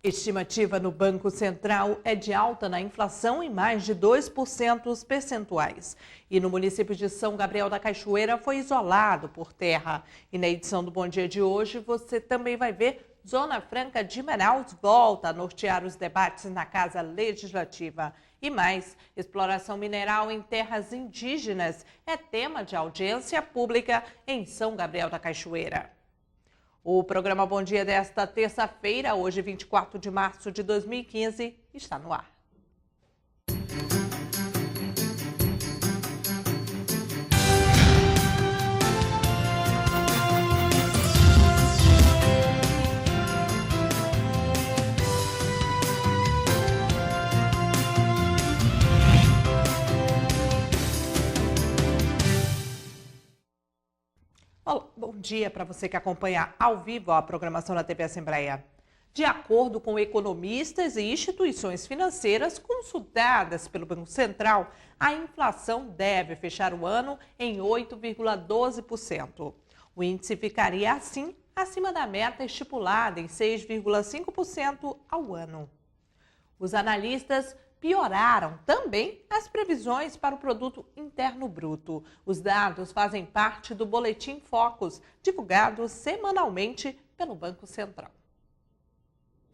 Estimativa no Banco Central é de alta na inflação em mais de 2% percentuais. E no município de São Gabriel da Cachoeira foi isolado por terra. E na edição do Bom Dia de hoje você também vai ver Zona Franca de Manaus volta a nortear os debates na Casa Legislativa. E mais, exploração mineral em terras indígenas é tema de audiência pública em São Gabriel da Cachoeira. O programa Bom Dia desta terça-feira, hoje 24 de março de 2015, está no ar. Olá, bom dia para você que acompanha ao vivo a programação da TV Assembleia. De acordo com economistas e instituições financeiras consultadas pelo Banco Central, a inflação deve fechar o ano em 8,12%. O índice ficaria assim acima da meta estipulada em 6,5% ao ano. Os analistas pioraram também as previsões para o Produto Interno Bruto. Os dados fazem parte do Boletim Focus, divulgado semanalmente pelo Banco Central.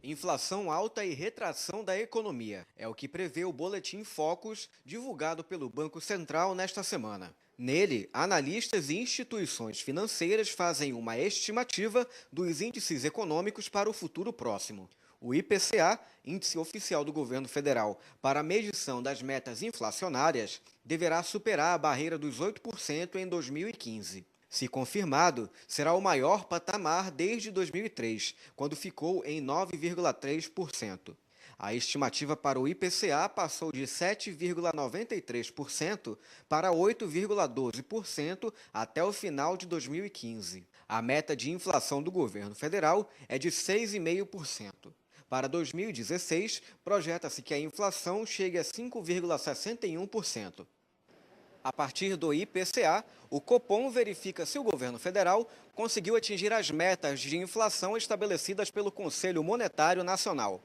Inflação alta e retração da economia é o que prevê o Boletim Focus, divulgado pelo Banco Central nesta semana. Nele, analistas e instituições financeiras fazem uma estimativa dos índices econômicos para o futuro próximo. O IPCA, Índice Oficial do Governo Federal para a medição das metas inflacionárias, deverá superar a barreira dos 8% em 2015. Se confirmado, será o maior patamar desde 2003, quando ficou em 9,3%. A estimativa para o IPCA passou de 7,93% para 8,12% até o final de 2015. A meta de inflação do governo federal é de 6,5%. Para 2016, projeta-se que a inflação chegue a 5,61%. A partir do IPCA, o Copom verifica se o governo federal conseguiu atingir as metas de inflação estabelecidas pelo Conselho Monetário Nacional.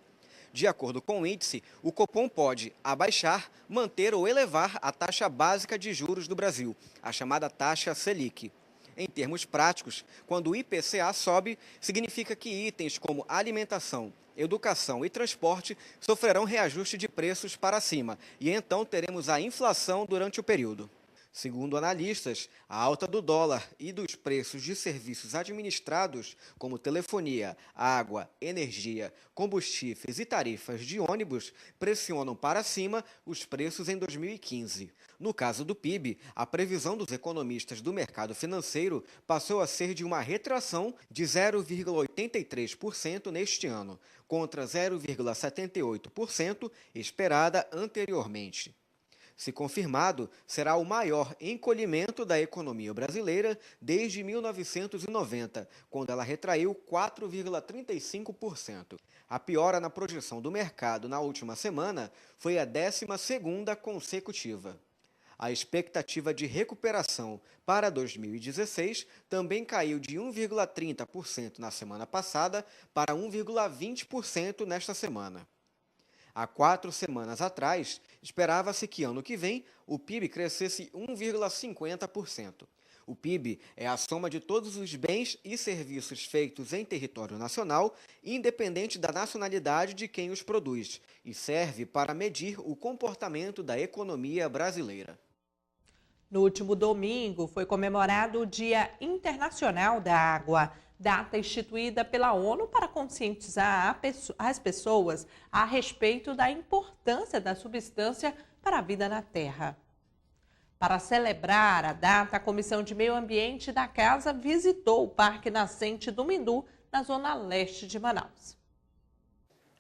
De acordo com o índice, o Copom pode abaixar, manter ou elevar a taxa básica de juros do Brasil, a chamada taxa Selic. Em termos práticos, quando o IPCA sobe, significa que itens como alimentação, educação e transporte sofrerão reajuste de preços para cima e então teremos a inflação durante o período. Segundo analistas, a alta do dólar e dos preços de serviços administrados, como telefonia, água, energia, combustíveis e tarifas de ônibus, pressionam para cima os preços em 2015. No caso do PIB, a previsão dos economistas do mercado financeiro passou a ser de uma retração de 0,83% neste ano, contra 0,78% esperada anteriormente. Se confirmado, será o maior encolhimento da economia brasileira desde 1990, quando ela retraiu 4,35%. A piora na projeção do mercado na última semana foi a 12ª consecutiva. A expectativa de recuperação para 2016 também caiu de 1,30% na semana passada para 1,20% nesta semana. Há 4 semanas atrás, esperava-se que ano que vem o PIB crescesse 1,50%. O PIB é a soma de todos os bens e serviços feitos em território nacional, independente da nacionalidade de quem os produz, e serve para medir o comportamento da economia brasileira. No último domingo foi comemorado o Dia Internacional da Água, data instituída pela ONU para conscientizar as pessoas a respeito da importância da substância para a vida na Terra. Para celebrar a data, a Comissão de Meio Ambiente da Casa visitou o Parque Nascente do Mindu, na zona leste de Manaus.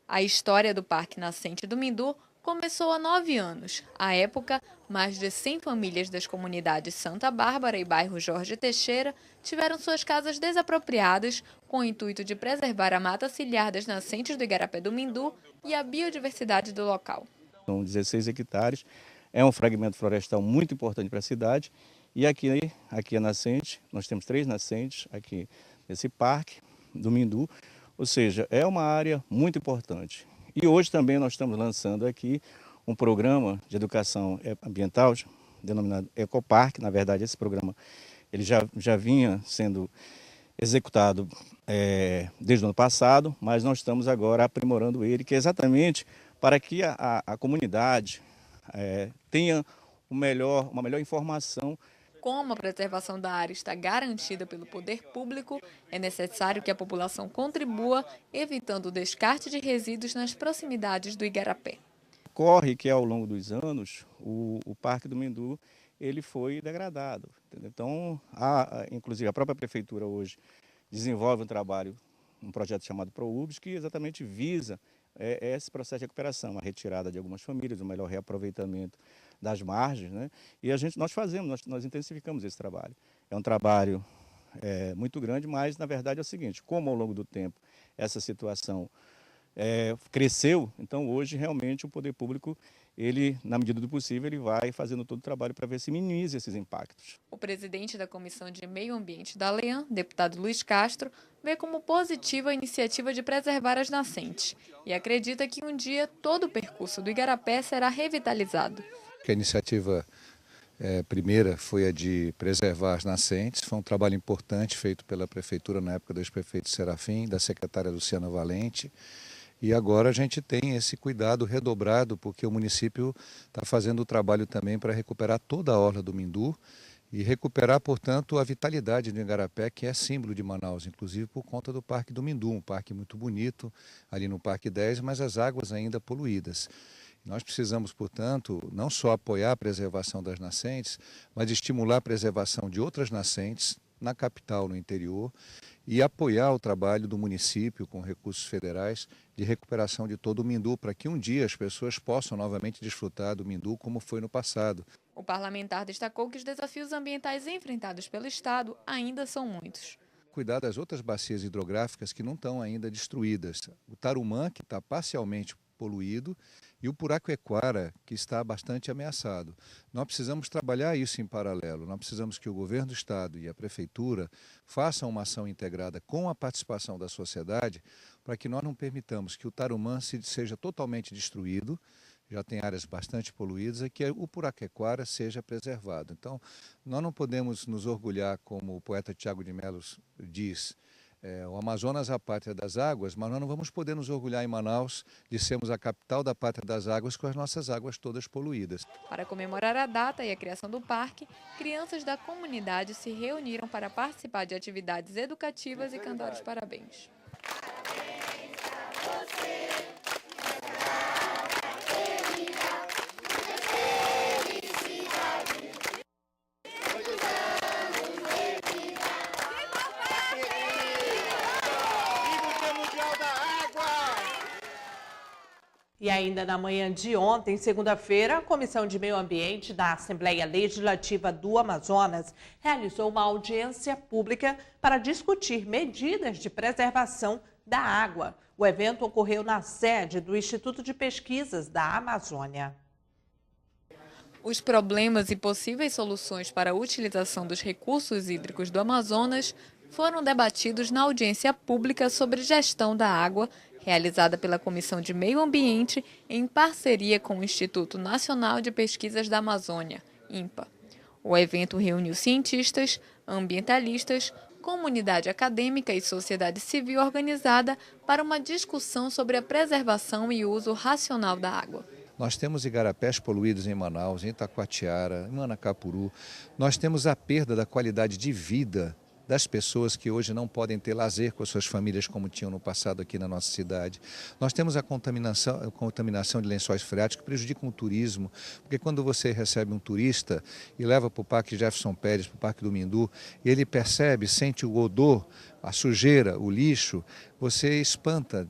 A história do Parque Nascente do Mindu começou há 9 anos. À época, mais de 100 famílias das comunidades Santa Bárbara e bairro Jorge Teixeira tiveram suas casas desapropriadas com o intuito de preservar a mata ciliar das nascentes do Igarapé do Mindu e a biodiversidade do local. São 16 hectares, é um fragmento florestal muito importante para a cidade e aqui a nascente, nós temos 3 nascentes aqui nesse parque do Mindu, Ou seja, é uma área muito importante. E hoje também nós estamos lançando aqui um programa de educação ambiental, denominado Ecopark. Na verdade, esse programa ele já vinha sendo executado desde o ano passado, mas nós estamos agora aprimorando ele, que é exatamente para que a comunidade tenha uma melhor informação. Como a preservação da área está garantida pelo poder público, é necessário que a população contribua, evitando o descarte de resíduos nas proximidades do igarapé. Ocorre que ao longo dos anos o Parque do Mindu ele foi degradado. Entendeu? Então, inclusive a própria prefeitura hoje desenvolve um projeto chamado ProUrbs, que exatamente visa esse processo de recuperação, a retirada de algumas famílias, o melhor reaproveitamento das margens, né? E nós intensificamos esse trabalho. É um trabalho muito grande, mas na verdade é o seguinte: como ao longo do tempo essa situação cresceu, então hoje realmente o poder público, ele, na medida do possível, ele vai fazendo todo o trabalho para ver se minimiza esses impactos. O presidente da Comissão de Meio Ambiente da ALEAN, deputado Luiz Castro, vê como positiva a iniciativa de preservar as nascentes e acredita que um dia todo o percurso do igarapé será revitalizado. A iniciativa primeira foi a de preservar as nascentes. Foi um trabalho importante feito pela prefeitura na época do ex-prefeito Serafim, da secretária Luciana Valente. E agora a gente tem esse cuidado redobrado, porque o município está fazendo o trabalho também para recuperar toda a orla do Mindu e recuperar, portanto, a vitalidade do igarapé, que é símbolo de Manaus, inclusive por conta do Parque do Mindu, um parque muito bonito ali no Parque 10, mas as águas ainda poluídas. Nós precisamos, portanto, não só apoiar a preservação das nascentes, mas estimular a preservação de outras nascentes na capital, no interior, e apoiar o trabalho do município com recursos federais de recuperação de todo o Mindu, para que um dia as pessoas possam novamente desfrutar do Mindu como foi no passado. O parlamentar destacou que os desafios ambientais enfrentados pelo Estado ainda são muitos. Cuidar das outras bacias hidrográficas que não estão ainda destruídas. O Tarumã, que está parcialmente poluído, e o Puraquequara, que está bastante ameaçado. Nós precisamos trabalhar isso em paralelo. Nós precisamos que o governo do estado e a prefeitura façam uma ação integrada com a participação da sociedade, para que nós não permitamos que o Tarumã seja totalmente destruído, já tem áreas bastante poluídas, e que o Puraquequara seja preservado. Então, nós não podemos nos orgulhar, como o poeta Tiago de Mello diz, o Amazonas é a pátria das águas, mas nós não vamos poder nos orgulhar em Manaus de sermos a capital da pátria das águas com as nossas águas todas poluídas. Para comemorar a data e a criação do parque, crianças da comunidade se reuniram para participar de atividades educativas e cantar os parabéns. E ainda na manhã de ontem, segunda-feira, a Comissão de Meio Ambiente da Assembleia Legislativa do Amazonas realizou uma audiência pública para discutir medidas de preservação da água. O evento ocorreu na sede do Instituto de Pesquisas da Amazônia. Os problemas e possíveis soluções para a utilização dos recursos hídricos do Amazonas foram debatidos na audiência pública sobre gestão da água, realizada pela Comissão de Meio Ambiente em parceria com o Instituto Nacional de Pesquisas da Amazônia, INPA. O evento reuniu cientistas, ambientalistas, comunidade acadêmica e sociedade civil organizada para uma discussão sobre a preservação e uso racional da água. Nós temos igarapés poluídos em Manaus, em Itacoatiara, em Manacapuru. Nós temos a perda da qualidade de vida das pessoas que hoje não podem ter lazer com as suas famílias como tinham no passado aqui na nossa cidade. Nós temos a contaminação de lençóis freáticos que prejudicam o turismo, porque quando você recebe um turista e leva para o Parque Jefferson Pérez, para o Parque do Mindu, e ele percebe, sente o odor, a sujeira, o lixo, você espanta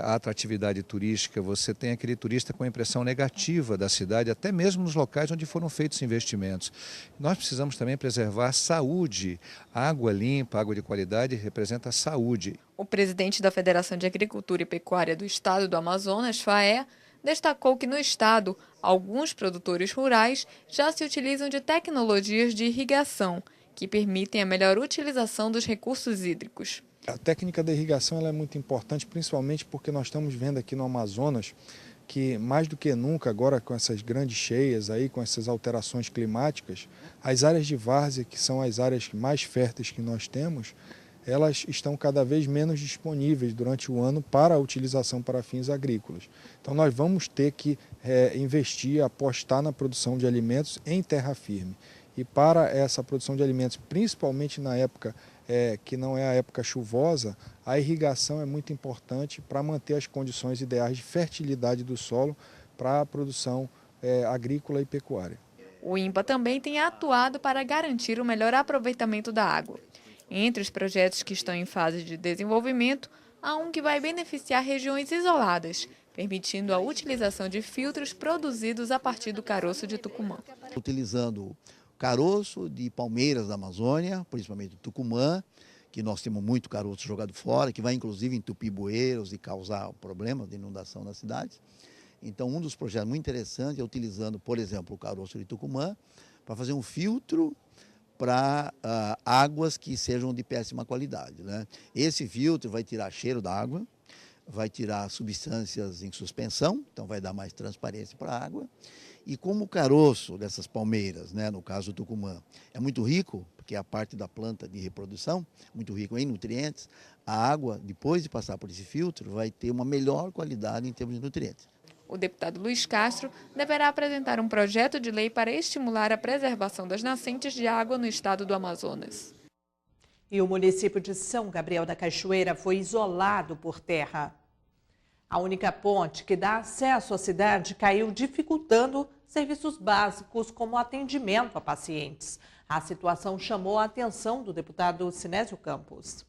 a atratividade turística, você tem aquele turista com a impressão negativa da cidade, até mesmo nos locais onde foram feitos investimentos. Nós precisamos também preservar a saúde. A água limpa, água de qualidade representa a saúde. O presidente da Federação de Agricultura e Pecuária do Estado do Amazonas, FAE, destacou que no estado, alguns produtores rurais já se utilizam de tecnologias de irrigação que permitem a melhor utilização dos recursos hídricos. A técnica da irrigação ela é muito importante, principalmente porque nós estamos vendo aqui no Amazonas que mais do que nunca, agora com essas grandes cheias, aí, com essas alterações climáticas, as áreas de várzea, que são as áreas mais férteis que nós temos, elas estão cada vez menos disponíveis durante o ano para a utilização para fins agrícolas. Então nós vamos ter que investir, apostar na produção de alimentos em terra firme. E para essa produção de alimentos, principalmente na época que não é a época chuvosa, a irrigação é muito importante para manter as condições ideais de fertilidade do solo para a produção agrícola e pecuária. O INPA também tem atuado para garantir o melhor aproveitamento da água. Entre os projetos que estão em fase de desenvolvimento, há um que vai beneficiar regiões isoladas, permitindo a utilização de filtros produzidos a partir do caroço de Tucumã. Utilizando caroço de palmeiras da Amazônia, principalmente do Tucumã, que nós temos muito caroço jogado fora, que vai inclusive entupir bueiros e causar problemas de inundação nas cidades. Então, um dos projetos muito interessantes é utilizando, por exemplo, o caroço de Tucumã para fazer um filtro para águas que sejam de péssima qualidade, né? Esse filtro vai tirar cheiro da água, vai tirar substâncias em suspensão, então vai dar mais transparência para a água. E como o caroço dessas palmeiras, né, no caso do Tucumã, é muito rico, porque é a parte da planta de reprodução, muito rico em nutrientes, a água, depois de passar por esse filtro, vai ter uma melhor qualidade em termos de nutrientes. O deputado Luiz Castro deverá apresentar um projeto de lei para estimular a preservação das nascentes de água no estado do Amazonas. E o município de São Gabriel da Cachoeira foi isolado por terra. A única ponte que dá acesso à cidade caiu, dificultando serviços básicos como atendimento a pacientes. A situação chamou a atenção do deputado Sinésio Campos.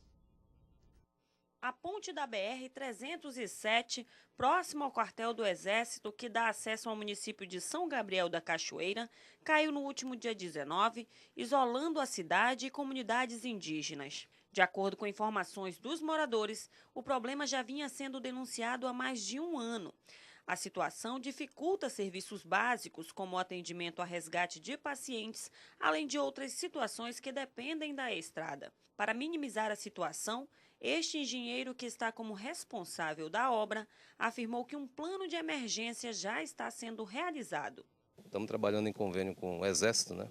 A ponte da BR-307, próxima ao quartel do Exército, que dá acesso ao município de São Gabriel da Cachoeira, caiu no último dia 19, isolando a cidade e comunidades indígenas. De acordo com informações dos moradores, o problema já vinha sendo denunciado há mais de um ano. A situação dificulta serviços básicos, como o atendimento a resgate de pacientes, além de outras situações que dependem da estrada. Para minimizar a situação, este engenheiro, que está como responsável da obra, afirmou que um plano de emergência já está sendo realizado. Estamos trabalhando em convênio com o Exército, né?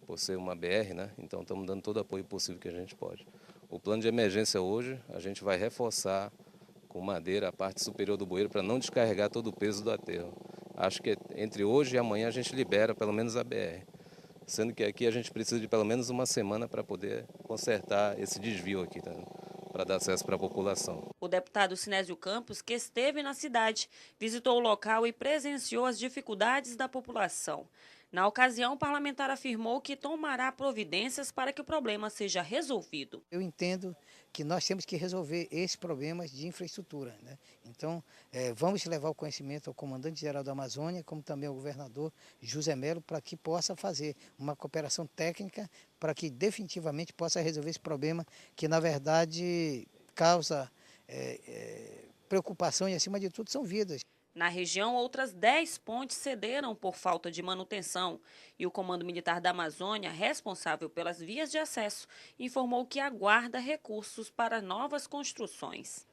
Por ser uma BR, né? Então estamos dando todo o apoio possível que a gente pode. O plano de emergência hoje, a gente vai reforçar com madeira a parte superior do bueiro para não descarregar todo o peso do aterro. Acho que entre hoje e amanhã a gente libera pelo menos a BR. Sendo que aqui a gente precisa de pelo menos uma semana para poder consertar esse desvio aqui, tá? Para dar acesso para a população. O deputado Sinésio Campos, que esteve na cidade, visitou o local e presenciou as dificuldades da população. Na ocasião, o parlamentar afirmou que tomará providências para que o problema seja resolvido. Eu entendo que nós temos que resolver esses problemas de infraestrutura, né? Então, vamos levar o conhecimento ao comandante-geral da Amazônia, como também ao governador José Melo, para que possa fazer uma cooperação técnica para que definitivamente possa resolver esse problema que, na verdade, causa preocupação e, acima de tudo, são vidas. Na região, outras 10 pontes cederam por falta de manutenção e o Comando Militar da Amazônia, responsável pelas vias de acesso, informou que aguarda recursos para novas construções.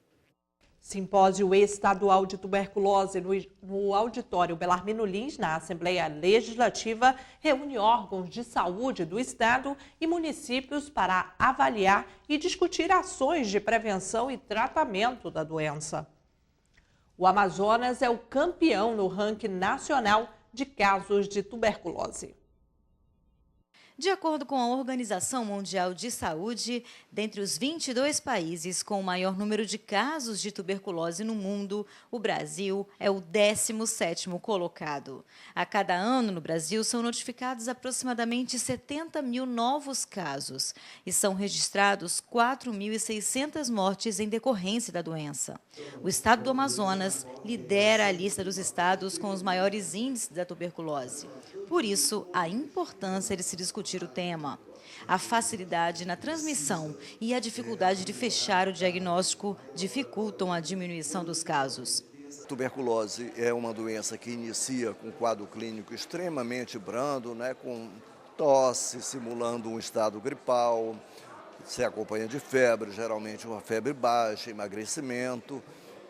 Simpósio estadual de tuberculose no auditório Belarmino Lins, na Assembleia Legislativa, reúne órgãos de saúde do estado e municípios para avaliar e discutir ações de prevenção e tratamento da doença. O Amazonas é o campeão no ranking nacional de casos de tuberculose. De acordo com a Organização Mundial de Saúde, dentre os 22 países com o maior número de casos de tuberculose no mundo, o Brasil é o 17º colocado. A cada ano, no Brasil, são notificados aproximadamente 70 mil novos casos e são registrados 4.600 mortes em decorrência da doença. O estado do Amazonas lidera a lista dos estados com os maiores índices da tuberculose. Por isso, a importância de se discutir o tema. A facilidade na transmissão e a dificuldade de fechar o diagnóstico dificultam a diminuição dos casos. Tuberculose é uma doença que inicia com um quadro clínico extremamente brando, né, com tosse, simulando um estado gripal, se acompanha de febre, geralmente uma febre baixa, emagrecimento.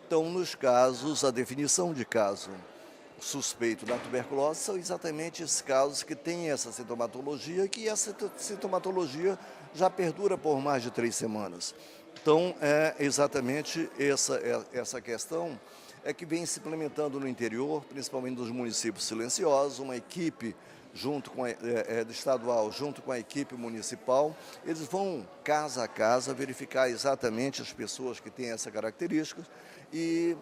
Então, nos casos, a definição de caso suspeito da tuberculose são exatamente esses casos que têm essa sintomatologia, que essa sintomatologia já perdura por mais de 3 semanas. Então, é exatamente essa questão que vem se implementando no interior, principalmente nos municípios silenciosos, uma equipe junto com estadual, junto com a equipe municipal, eles vão casa a casa verificar exatamente as pessoas que têm essa característica e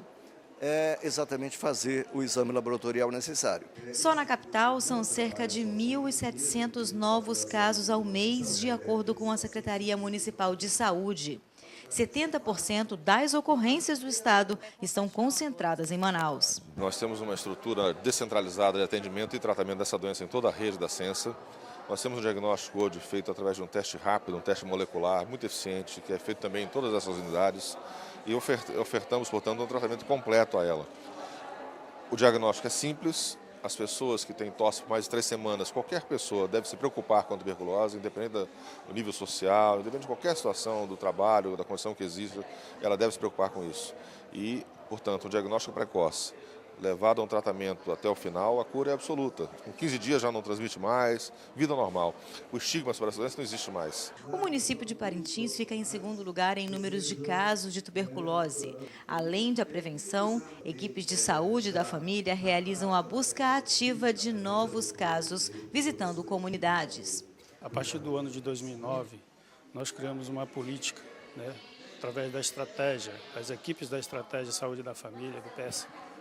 exatamente fazer o exame laboratorial necessário. Só na capital são cerca de 1.700 novos casos ao mês, de acordo com a Secretaria Municipal de Saúde. 70% das ocorrências do estado estão concentradas em Manaus. Nós temos uma estrutura descentralizada de atendimento e tratamento dessa doença em toda a rede da Censa. Nós temos um diagnóstico hoje feito através de um teste rápido, um teste molecular muito eficiente, que é feito também em todas essas unidades, e ofertamos, portanto, um tratamento completo a ela. O diagnóstico é simples. As pessoas que têm tosse por mais de 3 semanas, qualquer pessoa deve se preocupar com a tuberculose, independente do nível social, independente de qualquer situação do trabalho, da condição que exista, ela deve se preocupar com isso. E, portanto, um diagnóstico precoce, levado a um tratamento até o final, a cura é absoluta. Com 15 dias já não transmite mais, vida normal. O estigma sobre essa doença não existe mais. O município de Parintins fica em segundo lugar em números de casos de tuberculose. Além da prevenção, equipes de saúde da família realizam a busca ativa de novos casos, visitando comunidades. A partir do ano de 2009, nós criamos uma política, através da estratégia, as equipes da Estratégia de Saúde da Família, do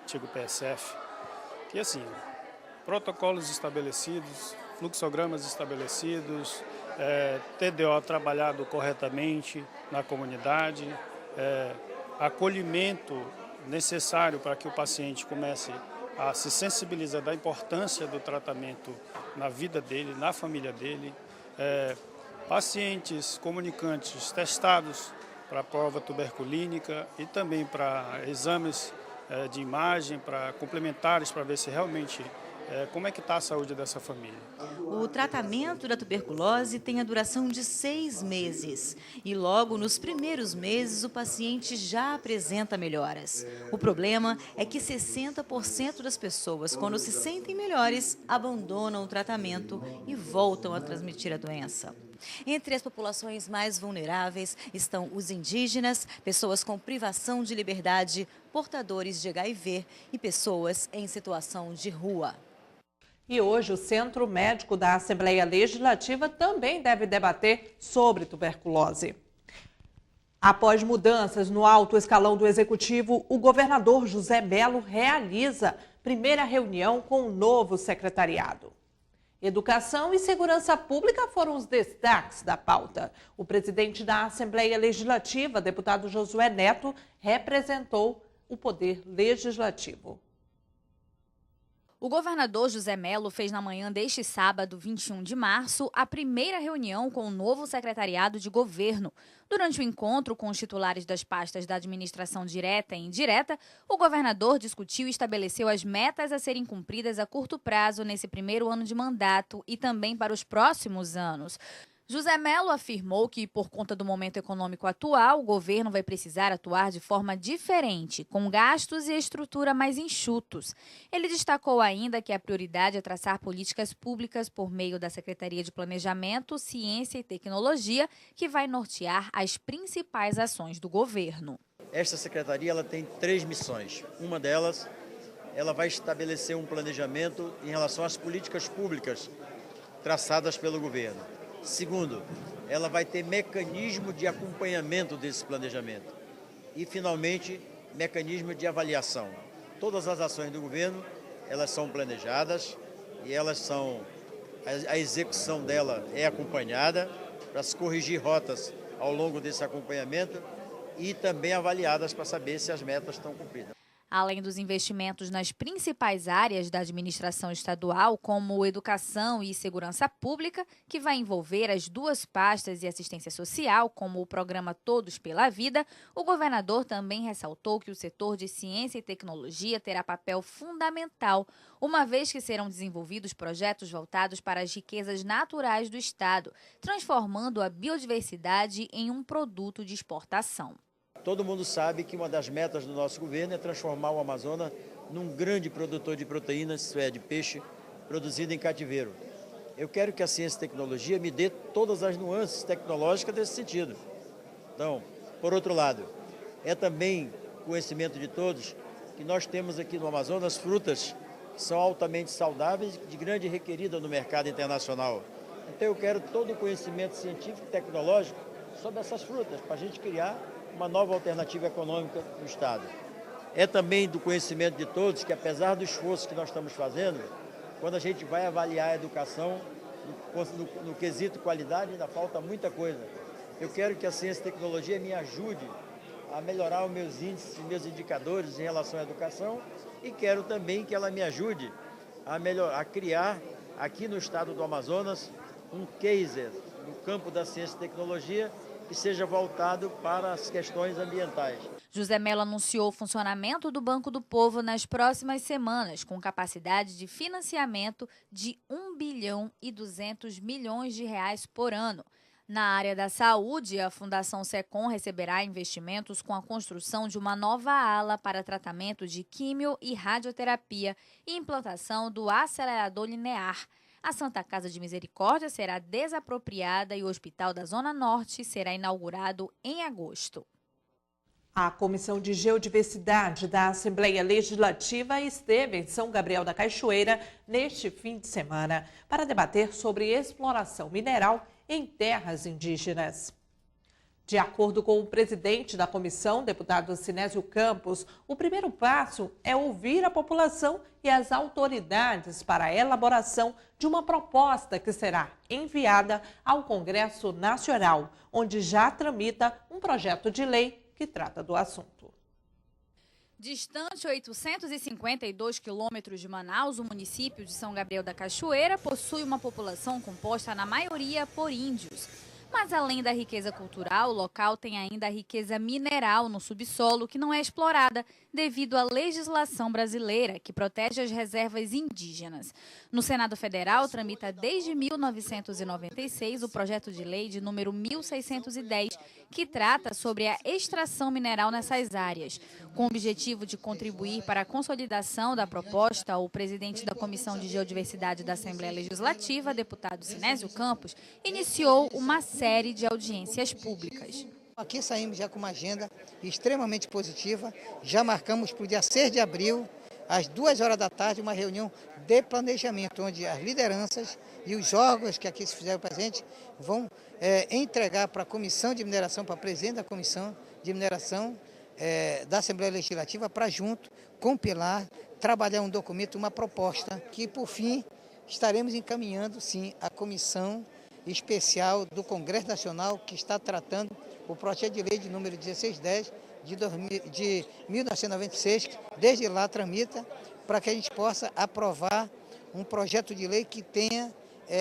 antigo PSF, que assim, protocolos estabelecidos, fluxogramas estabelecidos, TDO trabalhado corretamente na comunidade, acolhimento necessário para que o paciente comece a se sensibilizar da importância do tratamento na vida dele, na família dele, pacientes comunicantes testados para a prova tuberculínica e também para exames de imagem, para complementares, para ver se realmente como é que está a saúde dessa família. O tratamento da tuberculose tem a duração de 6 meses e logo nos primeiros meses o paciente já apresenta melhoras. O problema é que 60% das pessoas, quando se sentem melhores, abandonam o tratamento e voltam a transmitir a doença. Entre as populações mais vulneráveis estão os indígenas, pessoas com privação de liberdade, portadores de HIV e pessoas em situação de rua. E hoje o Centro Médico da Assembleia Legislativa também deve debater sobre tuberculose. Após mudanças no alto escalão do Executivo, o governador José Mello realiza primeira reunião com o novo secretariado. Educação e segurança pública foram os destaques da pauta. O presidente da Assembleia Legislativa, deputado Josué Neto, representou o poder legislativo. O governador José Mello fez na manhã deste sábado, 21 de março, a primeira reunião com o novo secretariado de governo. Durante o encontro com os titulares das pastas da administração direta e indireta, o governador discutiu e estabeleceu as metas a serem cumpridas a curto prazo nesse primeiro ano de mandato e também para os próximos anos. José Mello afirmou que, por conta do momento econômico atual, o governo vai precisar atuar de forma diferente, com gastos e estrutura mais enxutos. Ele destacou ainda que a prioridade é traçar políticas públicas por meio da Secretaria de Planejamento, Ciência e Tecnologia, que vai nortear as principais ações do governo. Esta secretaria ela tem 3 missões. Uma delas, ela vai estabelecer um planejamento em relação às políticas públicas traçadas pelo governo. Segundo, ela vai ter mecanismo de acompanhamento desse planejamento. E, finalmente, mecanismo de avaliação. Todas as ações do governo, elas são planejadas e a execução dela é acompanhada para se corrigir rotas ao longo desse acompanhamento e também avaliadas para saber se as metas estão cumpridas. Além dos investimentos nas principais áreas da administração estadual, como educação e segurança pública, que vai envolver as duas pastas e assistência social, como o programa Todos pela Vida, o governador também ressaltou que o setor de ciência e tecnologia terá papel fundamental, uma vez que serão desenvolvidos projetos voltados para as riquezas naturais do estado, transformando a biodiversidade em um produto de exportação. Todo mundo sabe que uma das metas do nosso governo é transformar o Amazonas num grande produtor de proteínas, isso é, de peixe, produzido em cativeiro. Eu quero que a ciência e tecnologia me dê todas as nuances tecnológicas desse sentido. Então, por outro lado, é também conhecimento de todos que nós temos aqui no Amazonas frutas que são altamente saudáveis e de grande requerida no mercado internacional. Então eu quero todo o conhecimento científico e tecnológico sobre essas frutas, para a gente criar uma nova alternativa econômica no estado. É também do conhecimento de todos que, apesar do esforço que nós estamos fazendo, quando a gente vai avaliar a educação, no quesito qualidade, ainda falta muita coisa. Eu quero que a ciência e tecnologia me ajude a melhorar os meus índices, meus indicadores em relação à educação, e quero também que ela me ajude a criar aqui no estado do Amazonas um case no campo da ciência e tecnologia que seja voltado para as questões ambientais. José Mello anunciou o funcionamento do Banco do Povo nas próximas semanas, com capacidade de financiamento de R$ 1,2 bilhão por ano. Na área da saúde, a Fundação SECOM receberá investimentos com a construção de uma nova ala para tratamento de químio e radioterapia e implantação do acelerador linear. A Santa Casa de Misericórdia será desapropriada e o Hospital da Zona Norte será inaugurado em agosto. A Comissão de Geodiversidade da Assembleia Legislativa esteve em São Gabriel da Cachoeira neste fim de semana para debater sobre exploração mineral em terras indígenas. De acordo com o presidente da comissão, deputado Sinésio Campos, o primeiro passo é ouvir a população e as autoridades para a elaboração de uma proposta que será enviada ao Congresso Nacional, onde já tramita um projeto de lei que trata do assunto. Distante 852 quilômetros de Manaus, o município de São Gabriel da Cachoeira possui uma população composta na maioria por índios. Mas além da riqueza cultural, o local tem ainda a riqueza mineral no subsolo que não é explorada devido à legislação brasileira, que protege as reservas indígenas. No Senado Federal, tramita desde 1996 o projeto de lei de número 1610, que trata sobre a extração mineral nessas áreas. Com o objetivo de contribuir para a consolidação da proposta, o presidente da Comissão de Geodiversidade da Assembleia Legislativa, deputado Sinésio Campos, iniciou uma série de audiências públicas. Aqui saímos já com uma agenda extremamente positiva, já marcamos para o dia 6 de abril, às 2 horas da tarde, uma reunião de planejamento, onde as lideranças e os órgãos que aqui se fizeram presente vão entregar para a Comissão de Mineração, para a presidente da Comissão de Mineração da Assembleia Legislativa, para junto compilar, trabalhar um documento, uma proposta, que por fim estaremos encaminhando sim à Comissão Especial do Congresso Nacional, que está tratando o projeto de lei de número 1610 de 1996, que desde lá tramita, para que a gente possa aprovar um projeto de lei que tenha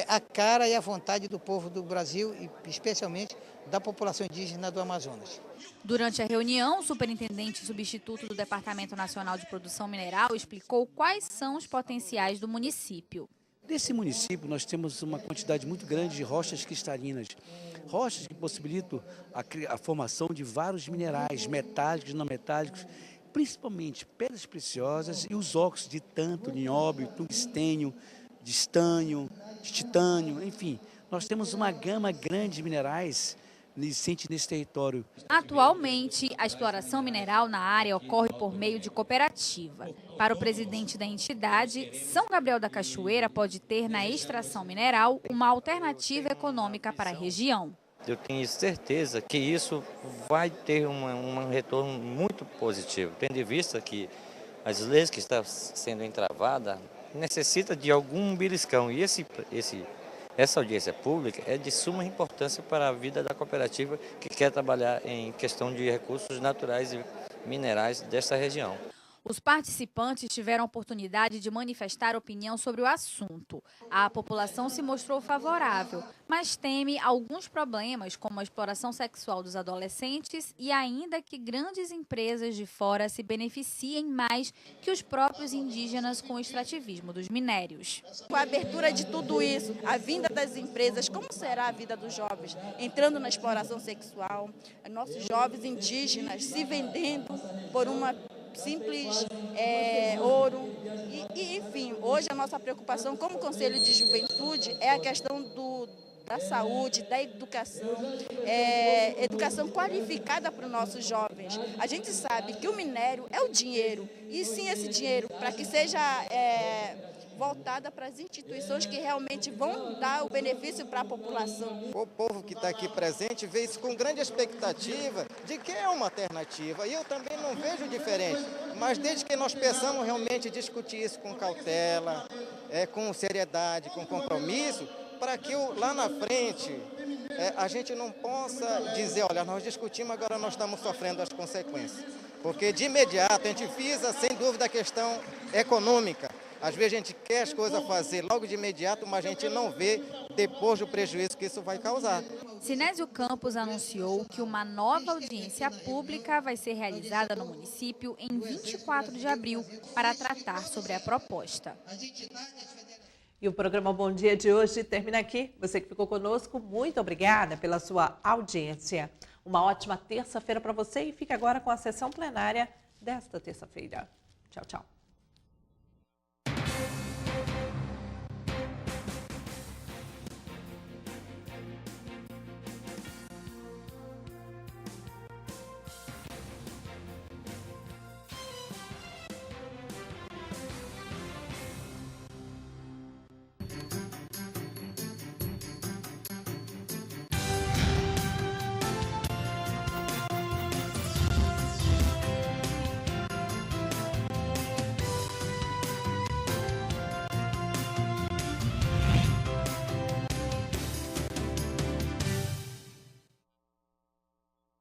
a cara e a vontade do povo do Brasil e especialmente da população indígena do Amazonas. Durante a reunião, o superintendente substituto do Departamento Nacional de Produção Mineral explicou quais são os potenciais do município. Nesse município, nós temos uma quantidade muito grande de rochas cristalinas, rochas que possibilitam a formação de vários minerais, metálicos e não metálicos, principalmente pedras preciosas e os óxidos de tanto, nióbio, tungstênio, de estânio, de titânio, enfim. Nós temos uma gama grande de minerais nesse território. Atualmente, a exploração mineral na área ocorre por meio de cooperativa. Para o presidente da entidade, São Gabriel da Cachoeira pode ter na extração mineral uma alternativa econômica para a região. Eu tenho certeza que isso vai ter um retorno muito positivo, tendo em vista que as leis que estão sendo entravadas necessitam de algum beliscão e essa audiência pública é de suma importância para a vida da cooperativa que quer trabalhar em questão de recursos naturais e minerais desta região. Os participantes tiveram a oportunidade de manifestar opinião sobre o assunto. A população se mostrou favorável, mas teme alguns problemas, como a exploração sexual dos adolescentes e ainda que grandes empresas de fora se beneficiem mais que os próprios indígenas com o extrativismo dos minérios. Com a abertura de tudo isso, a vinda das empresas, como será a vida dos jovens? Entrando na exploração sexual, nossos jovens indígenas se vendendo por uma simples ouro. Enfim, hoje a nossa preocupação como Conselho de Juventude é a questão da saúde, da educação, educação qualificada para os nossos jovens. A gente sabe que o minério é o dinheiro, e sim esse dinheiro, para que seja voltada para as instituições que realmente vão dar o benefício para a população. O povo que está aqui presente vê isso com grande expectativa de que é uma alternativa, e eu também não vejo diferente, mas desde que nós possamos realmente discutir isso com cautela, com seriedade, com compromisso, para que lá na frente a gente não possa dizer, olha, nós discutimos, agora nós estamos sofrendo as consequências. Porque de imediato a gente visa, sem dúvida, a questão econômica. Às vezes a gente quer as coisas fazer logo de imediato, mas a gente não vê depois do prejuízo que isso vai causar. Sinésio Campos anunciou que uma nova audiência pública vai ser realizada no município em 24 de abril para tratar sobre a proposta. E o programa Bom Dia de hoje termina aqui. Você que ficou conosco, muito obrigada pela sua audiência. Uma ótima terça-feira para você e fique agora com a sessão plenária desta terça-feira. Tchau, tchau.